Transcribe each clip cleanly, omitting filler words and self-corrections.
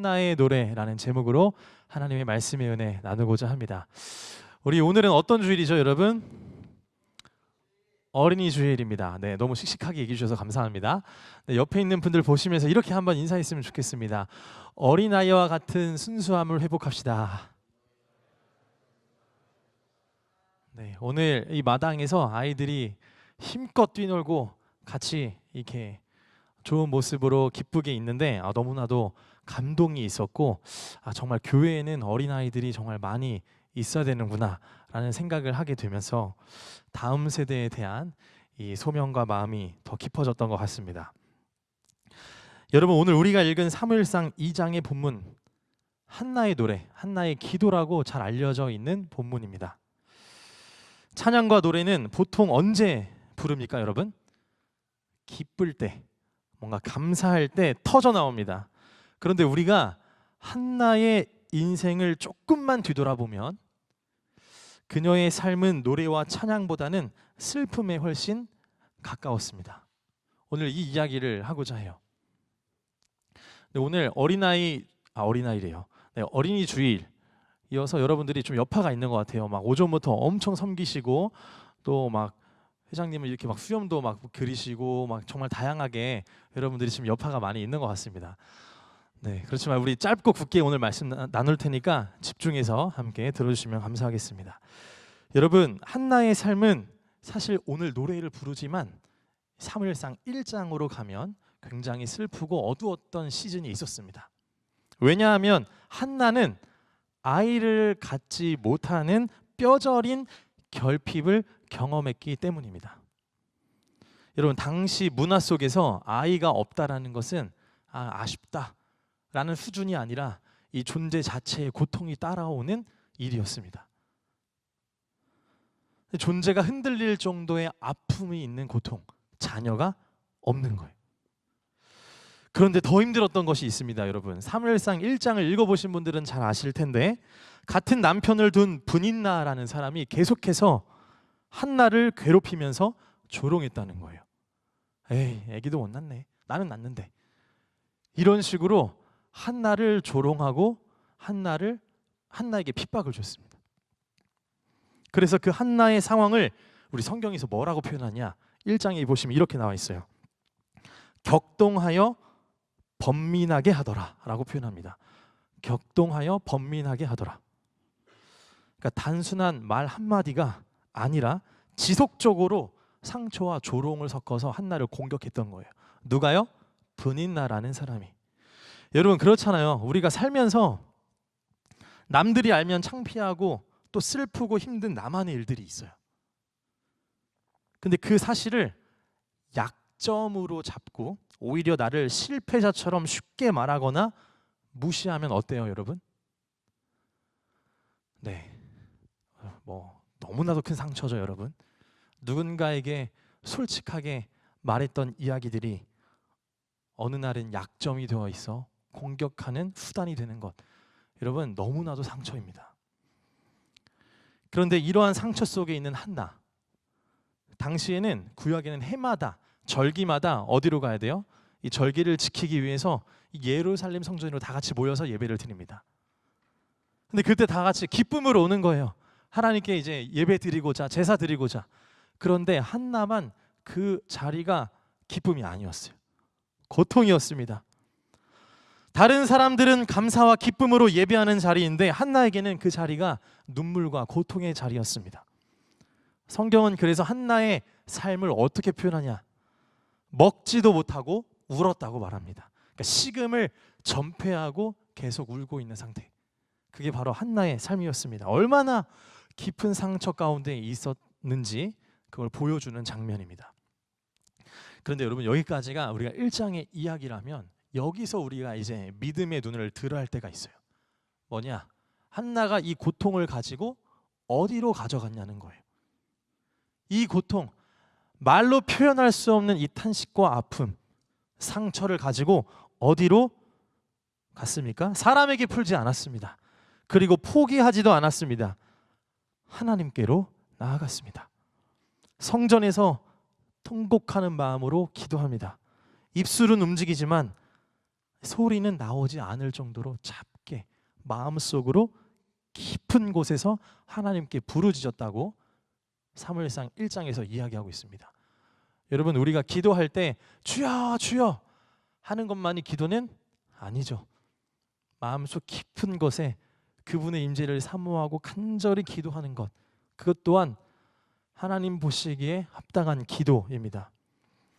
한나의 노래라는 제목으로 하나님의 말씀의 은혜 나누고자 합니다. 우리 오늘은 어떤 주일이죠, 여러분? 어린이 주일입니다. 네, 너무 씩씩하게 얘기해 주셔서 감사합니다. 네, 옆에 있는 분들 보시면서 이렇게 한번 인사했으면 좋겠습니다. 어린아이와 같은 순수함을 회복합시다. 네, 오늘 이 마당에서 아이들이 힘껏 뛰놀고 같이 이렇게 좋은 모습으로 기쁘게 있는데 너무나도 감동이 있었고 정말 교회에는 어린아이들이 정말 많이 있어야 되는구나 라는 생각을 하게 되면서 다음 세대에 대한 이 소명과 마음이 더 깊어졌던 것 같습니다. 여러분, 오늘 우리가 읽은 사무엘상 2장의 본문, 한나의 노래, 한나의 기도라고 잘 알려져 있는 본문입니다. 찬양과 노래는 보통 언제 부릅니까, 여러분? 기쁠 때, 뭔가 감사할 때 터져 나옵니다. 그런데 우리가 한나의 인생을 조금만 뒤돌아보면 그녀의 삶은 노래와 찬양보다는 슬픔에 훨씬 가까웠습니다. 오늘 이 이야기를 하고자 해요. 오늘 어린이래요. 네, 어린이 주일 이어서 여러분들이 좀 여파가 있는 것 같아요. 막 오전부터 엄청 섬기시고 또 막 회장님은 이렇게 막 수염도 막 그리시고 막 정말 다양하게 여러분들이 지금 여파가 많이 있는 것 같습니다. 네, 그렇지만 우리 짧고 굵게 오늘 말씀 나눌 테니까 집중해서 함께 들어주시면 감사하겠습니다. 여러분, 한나의 삶은 사실 오늘 노래를 부르지만 사무엘상 1장으로 가면 굉장히 슬프고 어두웠던 시즌이 있었습니다. 왜냐하면 한나는 아이를 갖지 못하는 뼈저린 결핍을 경험했기 때문입니다. 여러분, 당시 문화 속에서 아이가 없다라는 것은 아쉽다라는 수준이 아니라 이 존재 자체의 고통이 따라오는 일이었습니다. 존재가 흔들릴 정도의 아픔이 있는 고통, 자녀가 없는 거예요. 그런데 더 힘들었던 것이 있습니다, 여러분. 사무엘상 1장을 읽어보신 분들은 잘 아실 텐데 같은 남편을 둔 브닌나라는 사람이 계속해서 한나를 괴롭히면서 조롱했다는 거예요. 에이, 애기도 못 낳네. 나는 낳는데. 이런 식으로 한나를 조롱하고 한나에게 핍박을 줬습니다. 그래서 그 한나의 상황을 우리 성경에서 뭐라고 표현하냐? 1장에 보시면 이렇게 나와 있어요. 격동하여 번민하게 하더라 라고 표현합니다. 격동하여 번민하게 하더라. 그러니까 단순한 말 한마디가 아니라 지속적으로 상처와 조롱을 섞어서 한나를 공격했던 거예요. 누가요? 브닌나라는 사람이. 여러분, 그렇잖아요. 우리가 살면서 남들이 알면 창피하고 또 슬프고 힘든 나만의 일들이 있어요. 근데 그 사실을 약점으로 잡고 오히려 나를 실패자처럼 쉽게 말하거나 무시하면 어때요, 여러분? 네, 너무나도 큰 상처죠, 여러분. 누군가에게 솔직하게 말했던 이야기들이 어느 날은 약점이 되어 있어 공격하는 수단이 되는 것, 여러분, 너무나도 상처입니다. 그런데 이러한 상처 속에 있는 한나, 당시에는 구약에는 해마다 절기마다 어디로 가야 돼요? 이 절기를 지키기 위해서 예루살렘 성전으로 다 같이 모여서 예배를 드립니다. 근데 그때 다 같이 기쁨으로 오는 거예요. 하나님께 이제 예배 드리고자, 제사 드리고자. 그런데 한나만 그 자리가 기쁨이 아니었어요. 고통이었습니다. 다른 사람들은 감사와 기쁨으로 예배하는 자리인데 한나에게는 그 자리가 눈물과 고통의 자리였습니다. 성경은 그래서 한나의 삶을 어떻게 표현하냐? 먹지도 못하고 울었다고 말합니다. 그러니까 식음을 전폐하고 계속 울고 있는 상태. 그게 바로 한나의 삶이었습니다. 얼마나 깊은 상처 가운데 있었는지 그걸 보여주는 장면입니다. 그런데 여러분, 여기까지가 우리가 1장의 이야기라면 여기서 우리가 이제 믿음의 눈을 들어야 할 때가 있어요. 뭐냐? 한나가 이 고통을 가지고 어디로 가져갔냐는 거예요. 이 고통, 말로 표현할 수 없는 이 탄식과 아픔, 상처를 가지고 어디로 갔습니까? 사람에게 풀지 않았습니다. 그리고 포기하지도 않았습니다. 하나님께로 나아갔습니다. 성전에서 통곡하는 마음으로 기도합니다. 입술은 움직이지만 소리는 나오지 않을 정도로 작게 마음속으로 깊은 곳에서 하나님께 부르짖었다고 사무엘상 1장에서 이야기하고 있습니다. 여러분, 우리가 기도할 때 주여 주여 하는 것만이 기도는 아니죠. 마음속 깊은 곳에 그분의 임재를 사모하고 간절히 기도하는 것, 그것 또한 하나님 보시기에 합당한 기도입니다.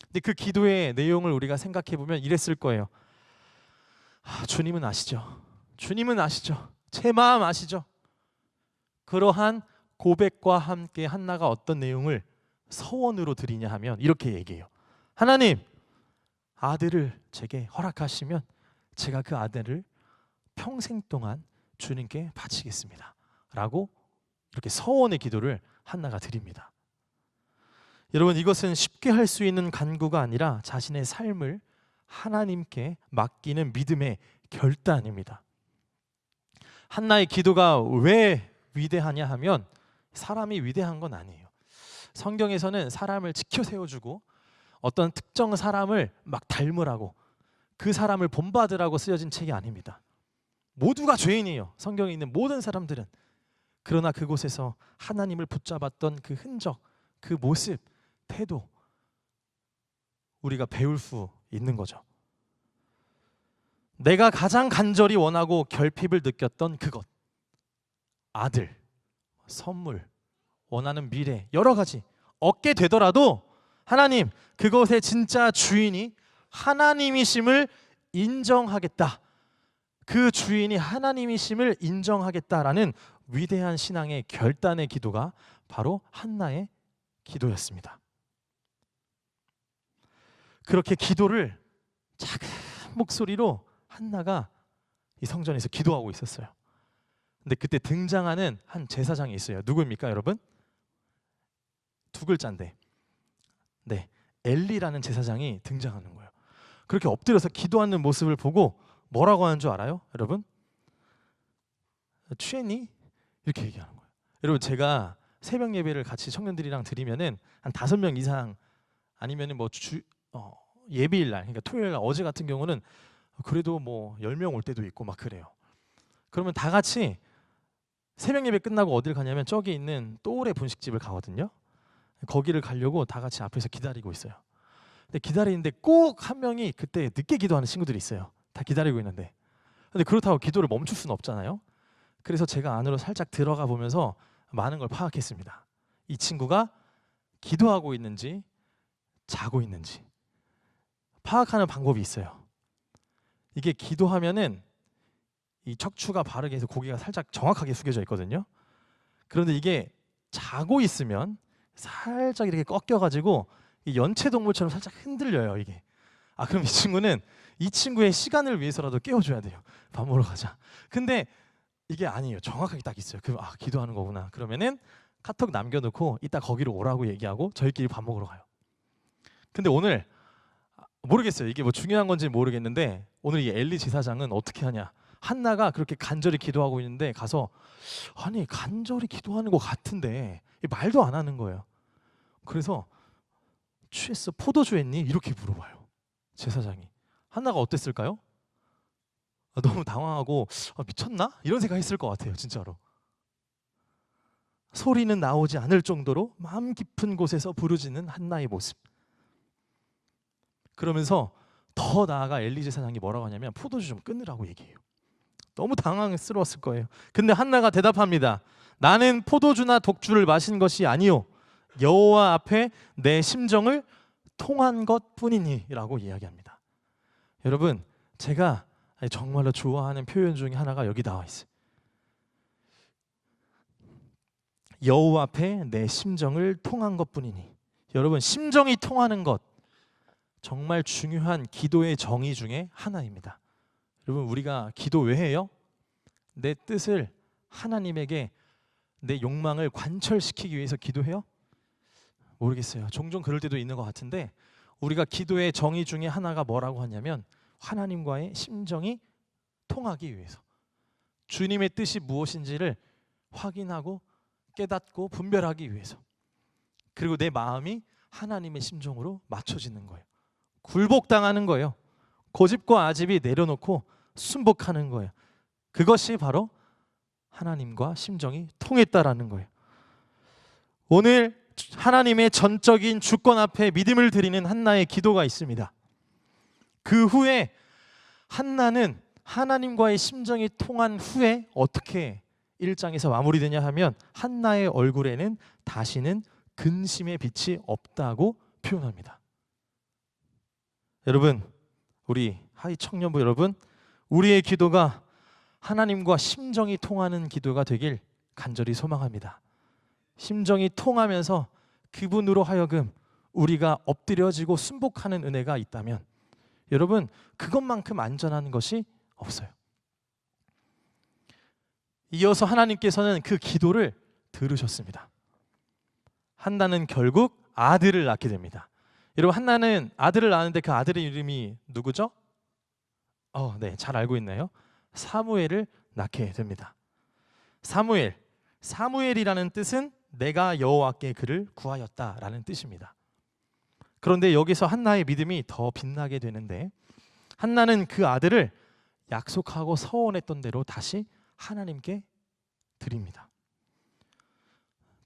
근데 그 기도의 내용을 우리가 생각해 보면 이랬을 거예요. 주님은 아시죠? 주님은 아시죠? 제 마음 아시죠? 그러한 고백과 함께 한나가 어떤 내용을 서원으로 드리냐 하면 이렇게 얘기해요. 하나님, 아들을 제게 허락하시면 제가 그 아들을 평생 동안 주님께 바치겠습니다 라고 이렇게 서원의 기도를 한나가 드립니다. 여러분, 이것은 쉽게 할 수 있는 간구가 아니라 자신의 삶을 하나님께 맡기는 믿음의 결단입니다. 한나의 기도가 왜 위대하냐 하면 사람이 위대한 건 아니에요. 성경에서는 사람을 지켜 세워주고 어떤 특정 사람을 막 닮으라고, 그 사람을 본받으라고 쓰여진 책이 아닙니다. 모두가 죄인이에요. 성경에 있는 모든 사람들은. 그러나 그곳에서 하나님을 붙잡았던 그 흔적, 그 모습, 태도, 우리가 배울 수 있는 거죠. 내가 가장 간절히 원하고 결핍을 느꼈던 그것, 아들, 선물, 원하는 미래, 여러 가지 얻게 되더라도 하나님, 그것의 진짜 주인이 하나님이심을 인정하겠다. 그 주인이 하나님이심을 인정하겠다라는 위대한 신앙의 결단의 기도가 바로 한나의 기도였습니다. 그렇게 기도를 작은 목소리로 한나가 이 성전에서 기도하고 있었어요. 근데 그때 등장하는 한 제사장이 있어요. 누구입니까, 여러분? 두 글자인데, 네, 엘리라는 제사장이 등장하는 거예요. 그렇게 엎드려서 기도하는 모습을 보고 뭐라고 하는 줄 알아요, 여러분? 취했니? 이렇게 얘기하는 거예요. 여러분, 제가 새벽 예배를 같이 청년들이랑 드리면은 한 5명 이상, 아니면은 뭐 예배일 날, 그러니까 토요일 날, 어제 같은 경우는 그래도 뭐 10명 올 때도 있고 막 그래요. 그러면 다 같이 새벽 예배 끝나고 어딜 가냐면 저기 있는 또래 분식집을 가거든요. 거기를 가려고 다 같이 앞에서 기다리고 있어요. 근데 기다리는데 꼭 한 명이 그때 늦게 기도하는 친구들이 있어요. 다 기다리고 있는데. 근데 그렇다고 기도를 멈출 수는 없잖아요. 그래서 제가 안으로 살짝 들어가 보면서 많은 걸 파악했습니다. 이 친구가 기도하고 있는지 자고 있는지 파악하는 방법이 있어요. 이게 기도하면은 이 척추가 바르게 해서 고개가 살짝 정확하게 숙여져 있거든요. 그런데 이게 자고 있으면 살짝 이렇게 꺾여가지고 이 연체동물처럼 살짝 흔들려요, 이게. 그럼 이 친구는 이 친구의 시간을 위해서라도 깨워줘야 돼요. 밥 먹으러 가자. 근데 이게 아니에요. 정확하게 딱 있어요. 기도하는 거구나. 그러면은 카톡 남겨놓고 이따 거기로 오라고 얘기하고 저희끼리 밥 먹으러 가요. 근데 오늘 모르겠어요. 이게 뭐 중요한 건지 모르겠는데 오늘 이 엘리 제사장은 어떻게 하냐. 한나가 그렇게 간절히 기도하고 있는데 가서 아니 간절히 기도하는 것 같은데 말도 안 하는 거예요. 그래서 취했어? 포도주 했니? 이렇게 물어봐요. 제사장이. 한나가 어땠을까요? 너무 당황하고 미쳤나? 이런 생각했을 것 같아요. 진짜로. 소리는 나오지 않을 정도로 마음 깊은 곳에서 부르짖는 한나의 모습. 그러면서 더 나아가 엘리 제사장이 뭐라고 하냐면 포도주 좀 끊으라고 얘기해요. 너무 당황스러웠을 거예요. 근데 한나가 대답합니다. 나는 포도주나 독주를 마신 것이 아니요 여호와 앞에 내 심정을 통한 것뿐이니 라고 이야기합니다. 여러분, 제가 정말로 좋아하는 표현 중에 하나가 여기 나와 있어요. 여호와 앞에 내 심정을 통한 것뿐이니. 여러분, 심정이 통하는 것 정말 중요한 기도의 정의 중에 하나입니다. 여러분, 우리가 기도 왜 해요? 내 뜻을 하나님에게, 내 욕망을 관철시키기 위해서 기도해요? 모르겠어요. 종종 그럴 때도 있는 것 같은데 우리가 기도의 정의 중에 하나가 뭐라고 하냐면 하나님과의 심정이 통하기 위해서, 주님의 뜻이 무엇인지를 확인하고 깨닫고 분별하기 위해서, 그리고 내 마음이 하나님의 심정으로 맞춰지는 거예요. 굴복당하는 거예요. 고집과 아집이 내려놓고 순복하는 거예요. 그것이 바로 하나님과 심정이 통했다라는 거예요. 오늘 하나님의 전적인 주권 앞에 믿음을 드리는 한나의 기도가 있습니다. 그 후에 한나는 하나님과의 심정이 통한 후에 어떻게 1장에서 마무리되냐 하면 한나의 얼굴에는 다시는 근심의 빛이 없다고 표현합니다. 여러분, 우리 하이 청년부 여러분, 우리의 기도가 하나님과 심정이 통하는 기도가 되길 간절히 소망합니다. 심정이 통하면서 그분으로 하여금 우리가 엎드려지고 순복하는 은혜가 있다면 여러분, 그것만큼 안전한 것이 없어요. 이어서 하나님께서는 그 기도를 들으셨습니다. 한나는 결국 아들을 낳게 됩니다. 여러분, 한나는 아들을 낳았는데 그 아들의 이름이 누구죠? 네, 잘 알고 있네요. 사무엘을 낳게 됩니다. 사무엘이라는 뜻은 내가 여호와께 그를 구하였다라는 뜻입니다. 그런데 여기서 한나의 믿음이 더 빛나게 되는데 한나는 그 아들을 약속하고 서원했던 대로 다시 하나님께 드립니다.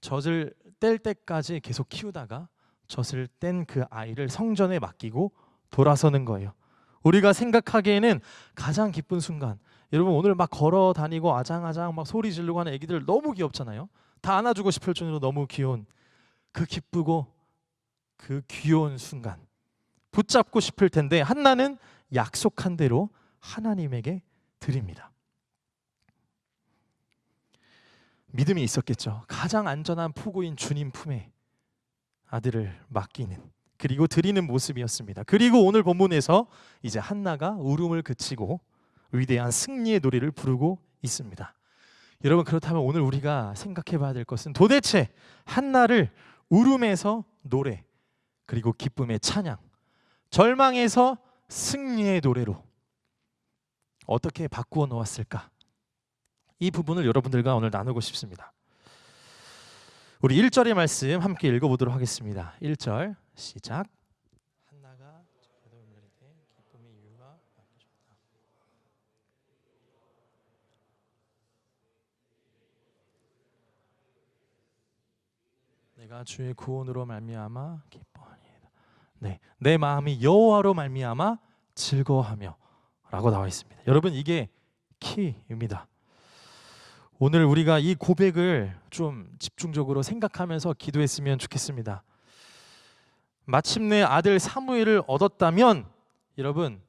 젖을 뗄 때까지 계속 키우다가 젖을 뗀 그 아이를 성전에 맡기고 돌아서는 거예요. 우리가 생각하기에는 가장 기쁜 순간, 여러분 오늘 막 걸어 다니고 아장아장 막 소리 지르고 하는 애기들 너무 귀엽잖아요. 다 안아주고 싶을 정도로 너무 귀여운 그 기쁘고 그 귀여운 순간 붙잡고 싶을 텐데 한나는 약속한 대로 하나님에게 드립니다. 믿음이 있었겠죠. 가장 안전한 포구인 주님 품에 아들을 맡기는, 그리고 드리는 모습이었습니다. 그리고 오늘 본문에서 이제 한나가 울음을 그치고 위대한 승리의 노래를 부르고 있습니다. 여러분, 그렇다면 오늘 우리가 생각해 봐야 될 것은 도대체 한나를 울음에서 노래, 그리고 기쁨의 찬양, 절망에서 승리의 노래로 어떻게 바꾸어 놓았을까? 이 부분을 여러분들과 오늘 나누고 싶습니다. 우리 1절의 말씀 함께 읽어보도록 하겠습니다. 1절 시작. 한나가 기쁨의 이유가 바뀌었다. 내가 주의 구원으로 말미암아 기뻐하니이다. 네, 내 마음이 여호와로 말미암아 즐거워하며 라고 나와 있습니다. 여러분, 이게 키입니다. 오늘 우리가 이 고백을 좀 집중적으로 생각하면서 기도했으면 좋겠습니다. 마침내 아들 사무엘을 얻었다면 여러분,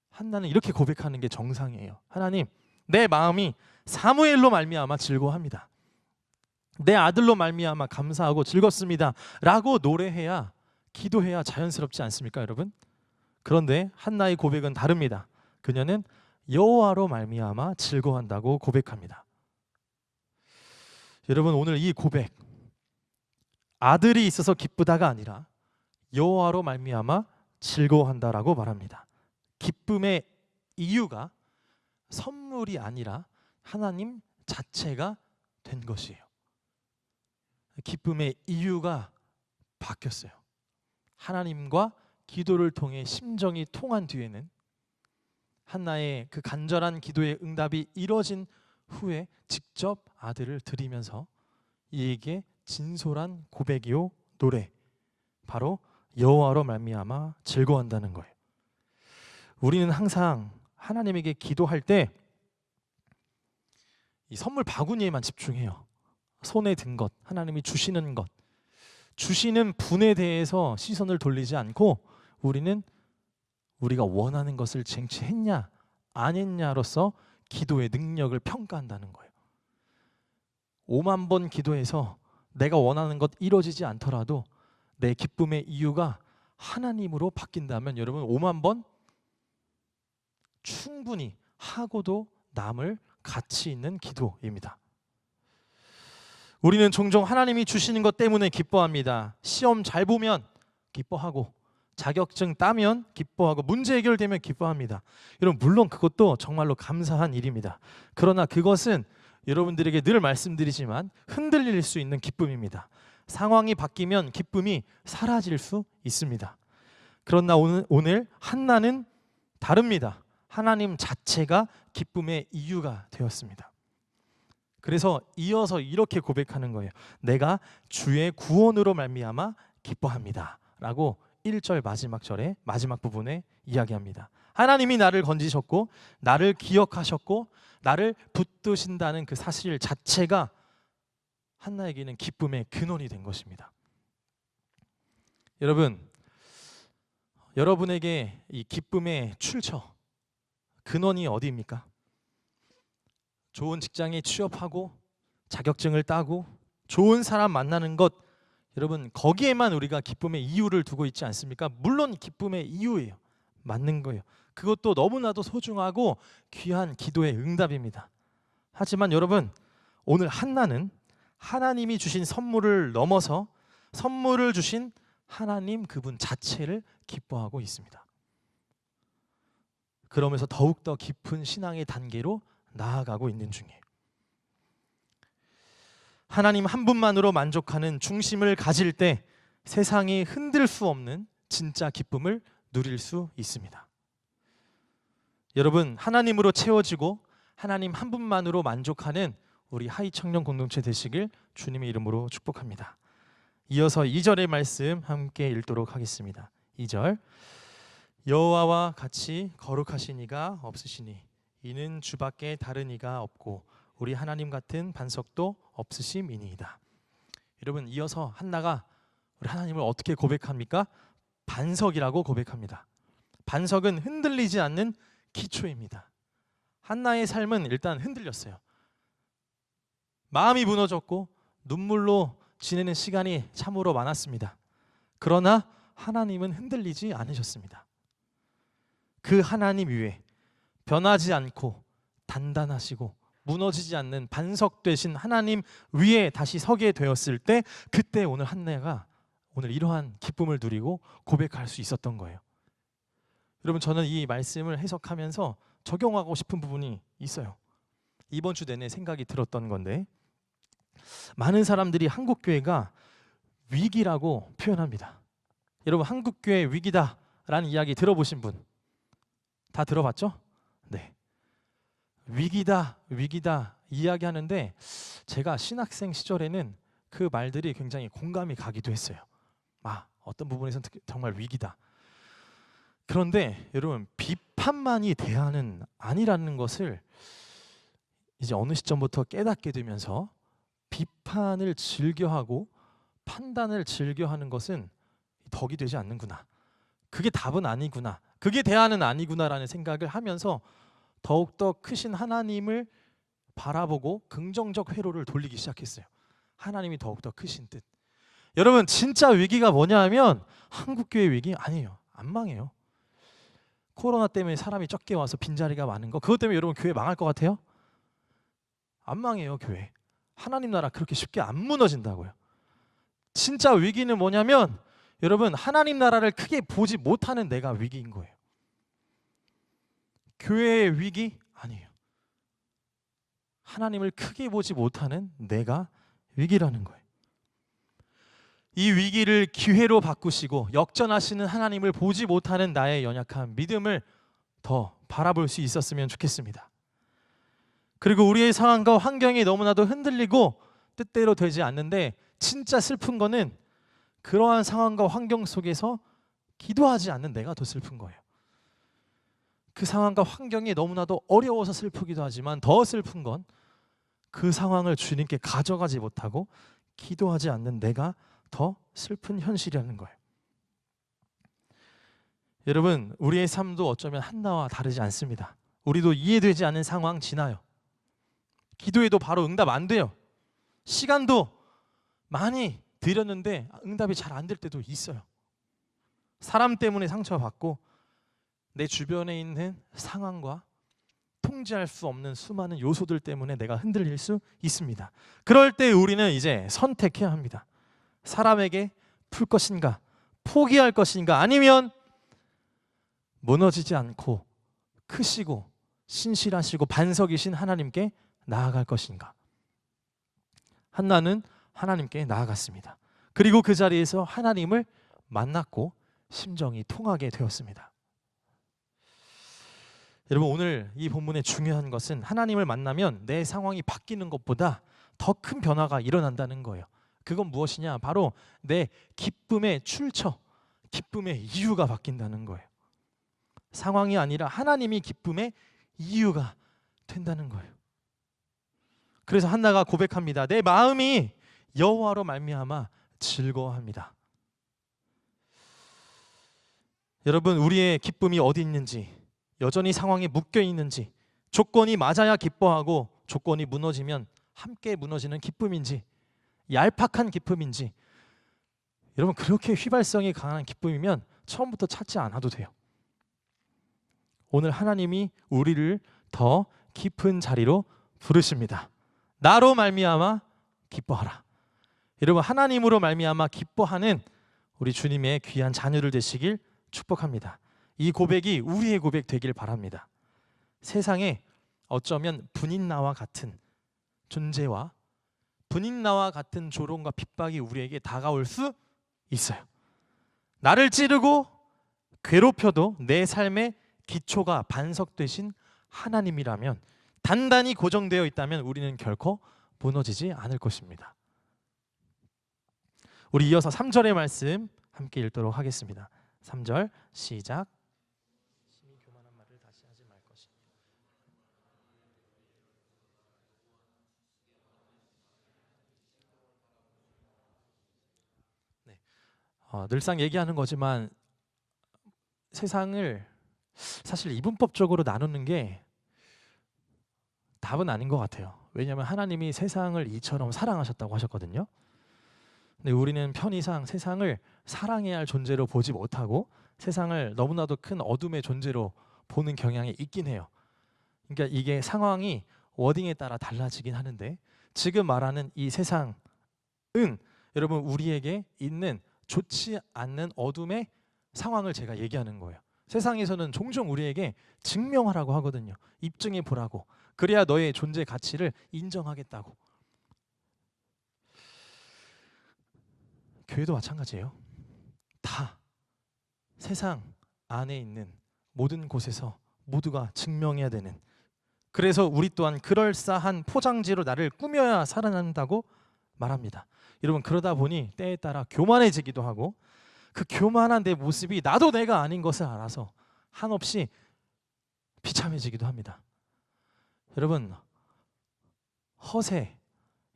한나는 이렇게 고백하는 게 정상이에요. 하나님, 내 마음이 사무엘로 말미암아 즐거워합니다. 내 아들로 말미암아 감사하고 즐겁습니다 라고 노래해야, 기도해야 자연스럽지 않습니까 여러분? 그런데 한나의 고백은 다릅니다. 그녀는 여호와로 말미암아 즐거워한다고 고백합니다. 여러분, 오늘 이 고백, 아들이 있어서 기쁘다가 아니라 여호와로 말미암아 즐거워한다라고 말합니다. 기쁨의 이유가 선물이 아니라 하나님 자체가 된 것이에요. 기쁨의 이유가 바뀌었어요. 하나님과 기도를 통해 심정이 통한 뒤에는 한나의 그 간절한 기도의 응답이 이뤄진 후에 직접 아들을 드리면서 이에게 진솔한 고백이요 노래, 바로 여호와로 말미암아 즐거워한다는 거예요. 우리는 항상 하나님에게 기도할 때 이 선물 바구니에만 집중해요. 손에 든 것, 하나님이 주시는 것, 주시는 분에 대해서 시선을 돌리지 않고 우리는 우리가 원하는 것을 쟁취했냐 안 했냐로서 기도의 능력을 평가한다는 거예요. 5만 번 기도해서 내가 원하는 것 이루어지지 않더라도 내 기쁨의 이유가 하나님으로 바뀐다면 여러분, 5만 번 충분히 하고도 남을 가치 있는 기도입니다. 우리는 종종 하나님이 주시는 것 때문에 기뻐합니다. 시험 잘 보면 기뻐하고, 자격증 따면 기뻐하고, 문제 해결되면 기뻐합니다. 여러분, 물론 그것도 정말로 감사한 일입니다. 그러나 그것은 여러분들에게 늘 말씀드리지만 흔들릴 수 있는 기쁨입니다. 상황이 바뀌면 기쁨이 사라질 수 있습니다. 그러나 오늘 한나는 다릅니다. 하나님 자체가 기쁨의 이유가 되었습니다. 그래서 이어서 이렇게 고백하는 거예요. 내가 주의 구원으로 말미암아 기뻐합니다 라고 1절 마지막 절에 마지막 부분에 이야기합니다. 하나님이 나를 건지셨고 나를 기억하셨고 나를 붙드신다는 그 사실 자체가 한나에게는 기쁨의 근원이 된 것입니다. 여러분에게 이 기쁨의 출처, 근원이 어디입니까? 좋은 직장에 취업하고 자격증을 따고 좋은 사람 만나는 것, 여러분 거기에만 우리가 기쁨의 이유를 두고 있지 않습니까? 물론 기쁨의 이유예요. 맞는 거예요. 그것도 너무나도 소중하고 귀한 기도의 응답입니다. 하지만 여러분, 오늘 한나는 하나님이 주신 선물을 넘어서 선물을 주신 하나님 그분 자체를 기뻐하고 있습니다. 그러면서 더욱더 깊은 신앙의 단계로 나아가고 있는 중이에요. 하나님 한 분만으로 만족하는 중심을 가질 때 세상이 흔들 수 없는 진짜 기쁨을 누릴 수 있습니다. 여러분, 하나님으로 채워지고 하나님 한 분만으로 만족하는 우리 하이 청년 공동체 되시길 주님의 이름으로 축복합니다. 이어서 2절의 말씀 함께 읽도록 하겠습니다. 2절, 여호와와 같이 거룩하신 이가 없으시니 이는 주밖에 다른 이가 없고 우리 하나님 같은 반석도 없으심이니이다. 여러분, 이어서 한나가 우리 하나님을 어떻게 고백합니까? 반석이라고 고백합니다. 반석은 흔들리지 않는 기초입니다. 한나의 삶은 일단 흔들렸어요. 마음이 무너졌고 눈물로 지내는 시간이 참으로 많았습니다. 그러나 하나님은 흔들리지 않으셨습니다. 그 하나님 위에 변하지 않고 단단하시고 무너지지 않는 반석 되신 하나님 위에 다시 서게 되었을 때, 그때 오늘 한나가 오늘 이러한 기쁨을 누리고 고백할 수 있었던 거예요. 여러분, 저는 이 말씀을 해석하면서 적용하고 싶은 부분이 있어요. 이번 주 내내 생각이 들었던 건데, 많은 사람들이 한국교회가 위기라고 표현합니다. 여러분, 한국교회 위기다라는 이야기 들어보신 분 다 들어봤죠? 네. 위기다 이야기하는데 제가 신학생 시절에는 그 말들이 굉장히 공감이 가기도 했어요. 어떤 부분에서는 정말 위기다. 그런데 여러분, 비판만이 대안은 아니라는 것을 이제 어느 시점부터 깨닫게 되면서 비판을 즐겨하고 판단을 즐겨하는 것은 덕이 되지 않는구나. 그게 답은 아니구나. 그게 대안은 아니구나라는 생각을 하면서 더욱더 크신 하나님을 바라보고 긍정적 회로를 돌리기 시작했어요. 하나님이 더욱더 크신 뜻. 여러분, 진짜 위기가 뭐냐 하면 한국교회 위기 아니에요. 안 망해요. 코로나 때문에 사람이 적게 와서 빈자리가 많은 거, 그것 때문에 여러분 교회 망할 것 같아요? 안 망해요. 교회. 하나님 나라 그렇게 쉽게 안 무너진다고요. 진짜 위기는 뭐냐면 여러분, 하나님 나라를 크게 보지 못하는 내가 위기인 거예요. 교회의 위기? 아니에요. 하나님을 크게 보지 못하는 내가 위기라는 거예요. 이 위기를 기회로 바꾸시고 역전하시는 하나님을 보지 못하는 나의 연약한 믿음을 더 바라볼 수 있었으면 좋겠습니다. 그리고 우리의 상황과 환경이 너무나도 흔들리고 뜻대로 되지 않는데, 진짜 슬픈 거는 그러한 상황과 환경 속에서 기도하지 않는 내가 더 슬픈 거예요. 그 상황과 환경이 너무나도 어려워서 슬프기도 하지만 더 슬픈 건 그 상황을 주님께 가져가지 못하고 기도하지 않는 내가 더 슬픈 현실이라는 거예요. 여러분, 우리의 삶도 어쩌면 한나와 다르지 않습니다. 우리도 이해되지 않는 상황 지나요. 기도해도 바로 응답 안 돼요. 시간도 많이 드렸는데 응답이 잘 안 될 때도 있어요. 사람 때문에 상처받고 내 주변에 있는 상황과 통제할 수 없는 수많은 요소들 때문에 내가 흔들릴 수 있습니다. 그럴 때 우리는 이제 선택해야 합니다. 사람에게 풀 것인가, 포기할 것인가, 아니면 무너지지 않고 크시고 신실하시고 반석이신 하나님께 나아갈 것인가. 한나는 하나님께 나아갔습니다. 그리고 그 자리에서 하나님을 만났고 심정이 통하게 되었습니다. 여러분 오늘 이 본문의 중요한 것은 하나님을 만나면 내 상황이 바뀌는 것보다 더 큰 변화가 일어난다는 거예요. 그건 무엇이냐? 바로 내 기쁨의 출처, 기쁨의 이유가 바뀐다는 거예요. 상황이 아니라 하나님이 기쁨의 이유가 된다는 거예요. 그래서 한나가 고백합니다. 내 마음이 여호와로 말미암아 즐거워합니다. 여러분 우리의 기쁨이 어디 있는지, 여전히 상황에 묶여 있는지, 조건이 맞아야 기뻐하고 조건이 무너지면 함께 무너지는 기쁨인지, 얄팍한 기쁨인지, 여러분 그렇게 휘발성이 강한 기쁨이면 처음부터 찾지 않아도 돼요. 오늘 하나님이 우리를 더 깊은 자리로 부르십니다. 나로 말미암아 기뻐하라. 여러분 하나님으로 말미암아 기뻐하는 우리 주님의 귀한 자녀들 되시길 축복합니다. 이 고백이 우리의 고백 되길 바랍니다. 세상에 어쩌면 분인나와 같은 존재와 분인나와 같은 조롱과 핍박이 우리에게 다가올 수 있어요. 나를 찌르고 괴롭혀도 내 삶의 기초가 반석되신 하나님이라면, 단단히 고정되어 있다면 우리는 결코 무너지지 않을 것입니다. 우리 이어서 3절의 말씀 함께 읽도록 하겠습니다. 3절 시작. 심히 교만한 말을 다시 하지 말 것이며. 늘상 얘기하는 거지만 세상을 사실 이분법적으로 나누는 게 답은 아닌 것 같아요. 왜냐하면 하나님이 세상을 이처럼 사랑하셨다고 하셨거든요. 근데 우리는 편의상 세상을 사랑해야 할 존재로 보지 못하고 세상을 너무나도 큰 어둠의 존재로 보는 경향이 있긴 해요. 그러니까 이게 상황이 워딩에 따라 달라지긴 하는데, 지금 말하는 이 세상은 여러분 우리에게 있는 좋지 않는 어둠의 상황을 제가 얘기하는 거예요. 세상에서는 종종 우리에게 증명하라고 하거든요. 입증해 보라고. 그래야 너의 존재 가치를 인정하겠다고. 교회도 마찬가지예요. 다 세상 안에 있는 모든 곳에서 모두가 증명해야 되는, 그래서 우리 또한 그럴싸한 포장지로 나를 꾸며야 살아난다고 말합니다. 여러분 그러다 보니 때에 따라 교만해지기도 하고, 그 교만한 내 모습이 나도 내가 아닌 것을 알아서 한없이 비참해지기도 합니다. 여러분 허세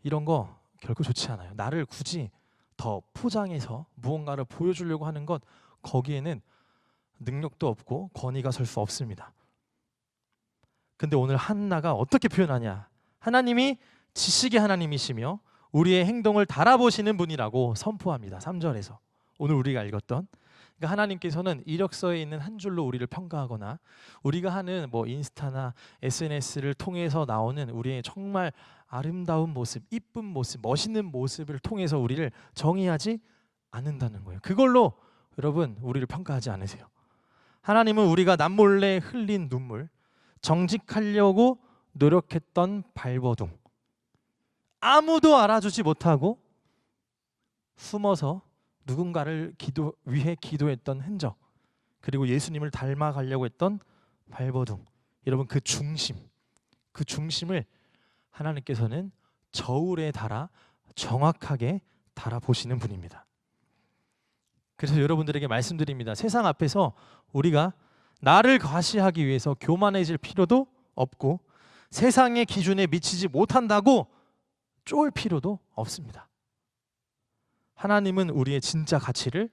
이런 거 결코 좋지 않아요. 나를 굳이 더 포장해서 무언가를 보여주려고 하는 것, 거기에는 능력도 없고 권위가 설 수 없습니다. 근데 오늘 한나가 어떻게 표현하냐? 하나님이 지식의 하나님이시며 우리의 행동을 달아보시는 분이라고 선포합니다. 3절에서 오늘 우리가 읽었던, 그러니까 하나님께서는 이력서에 있는 한 줄로 우리를 평가하거나 우리가 하는 인스타나 SNS를 통해서 나오는 우리의 정말 아름다운 모습, 이쁜 모습, 멋있는 모습을 통해서 우리를 정의하지 않는다는 거예요. 그걸로 여러분 우리를 평가하지 않으세요. 하나님은 우리가 남몰래 흘린 눈물, 정직하려고 노력했던 발버둥, 아무도 알아주지 못하고 숨어서 누군가를 위해 기도했던 흔적, 그리고 예수님을 닮아가려고 했던 발버둥, 여러분 그 중심을 하나님께서는 저울에 달아 정확하게 달아보시는 분입니다. 그래서 여러분들에게 말씀드립니다. 세상 앞에서 우리가 나를 과시하기 위해서 교만해질 필요도 없고 세상의 기준에 미치지 못한다고 쫄 필요도 없습니다. 하나님은 우리의 진짜 가치를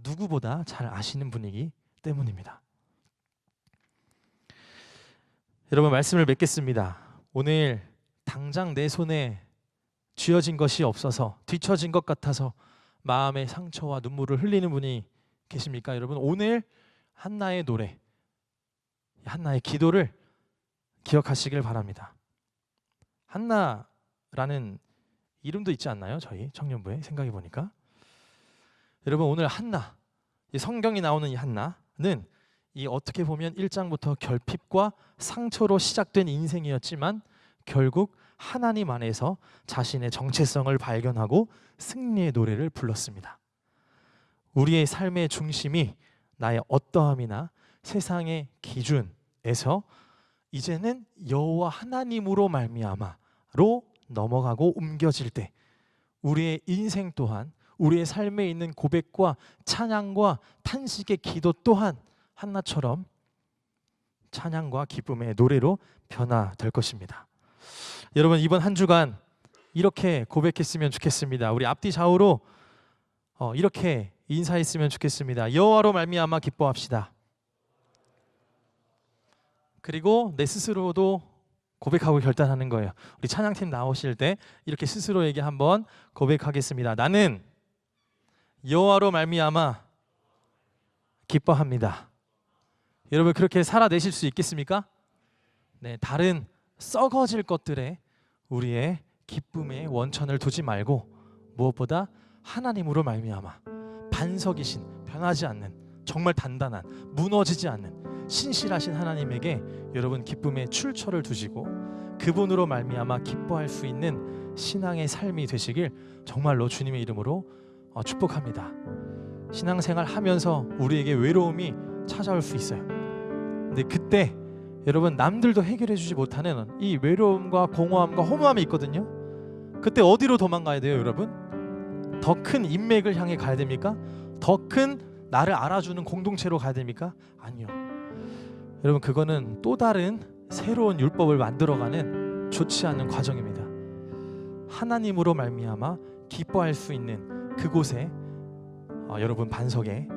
누구보다 잘 아시는 분이기 때문입니다. 여러분 말씀을 맺겠습니다. 오늘 당장 내 손에 쥐어진 것이 없어서 뒤처진 것 같아서 마음의 상처와 눈물을 흘리는 분이 계십니까? 여러분 오늘 한나의 노래, 한나의 기도를 기억하시길 바랍니다. 한나라는 이름도 있지 않나요? 저희 청년부에 생각해 보니까. 여러분 오늘 한나, 성경이 나오는 이 한나는 이 어떻게 보면 1장부터 결핍과 상처로 시작된 인생이었지만 결국 하나님 안에서 자신의 정체성을 발견하고 승리의 노래를 불렀습니다. 우리의 삶의 중심이 나의 어떠함이나 세상의 기준에서 이제는 여호와 하나님으로 말미암아로 넘어가고 옮겨질 때 우리의 인생 또한 우리의 삶에 있는 고백과 찬양과 탄식의 기도 또한 한나처럼 찬양과 기쁨의 노래로 변화될 것입니다. 여러분 이번 한 주간 이렇게 고백했으면 좋겠습니다. 우리 앞뒤 좌우로 이렇게 인사했으면 좋겠습니다. 여호와로 말미암아 기뻐합시다. 그리고 내 스스로도 고백하고 결단하는 거예요. 우리 찬양팀 나오실 때 이렇게 스스로에게 한번 고백하겠습니다. 나는 여호와로 말미암아 기뻐합니다. 여러분 그렇게 살아내실 수 있겠습니까? 네, 다른 썩어질 것들에 우리의 기쁨의 원천을 두지 말고 무엇보다 하나님으로 말미암아 반석이신 변하지 않는 정말 단단한 무너지지 않는 신실하신 하나님에게 여러분 기쁨의 출처를 두시고 그분으로 말미암아 기뻐할 수 있는 신앙의 삶이 되시길 정말로 주님의 이름으로 축복합니다. 신앙생활 하면서 우리에게 외로움이 찾아올 수 있어요. 근데 그때 여러분 남들도 해결해 주지 못하는 이 외로움과 공허함과 허무함이 있거든요. 그때 어디로 도망가야 돼요, 여러분? 더 큰 인맥을 향해 가야 됩니까? 더 큰 나를 알아주는 공동체로 가야 됩니까? 아니요. 여러분 그거는 또 다른 새로운 율법을 만들어가는 좋지 않은 과정입니다. 하나님으로 말미암아 기뻐할 수 있는 그곳에 여러분 반석에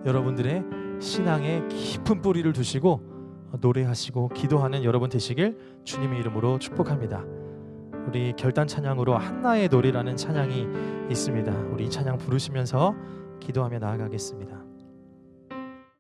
여러분들의 신앙의 깊은 뿌리를 두시고 노래하시고 기도하는 여러분 되시길 주님의 이름으로 축복합니다. 우리 결단 찬양으로 한나의 노래라는 찬양이 있습니다. 우리 이 찬양 부르시면서 기도하며 나아가겠습니다.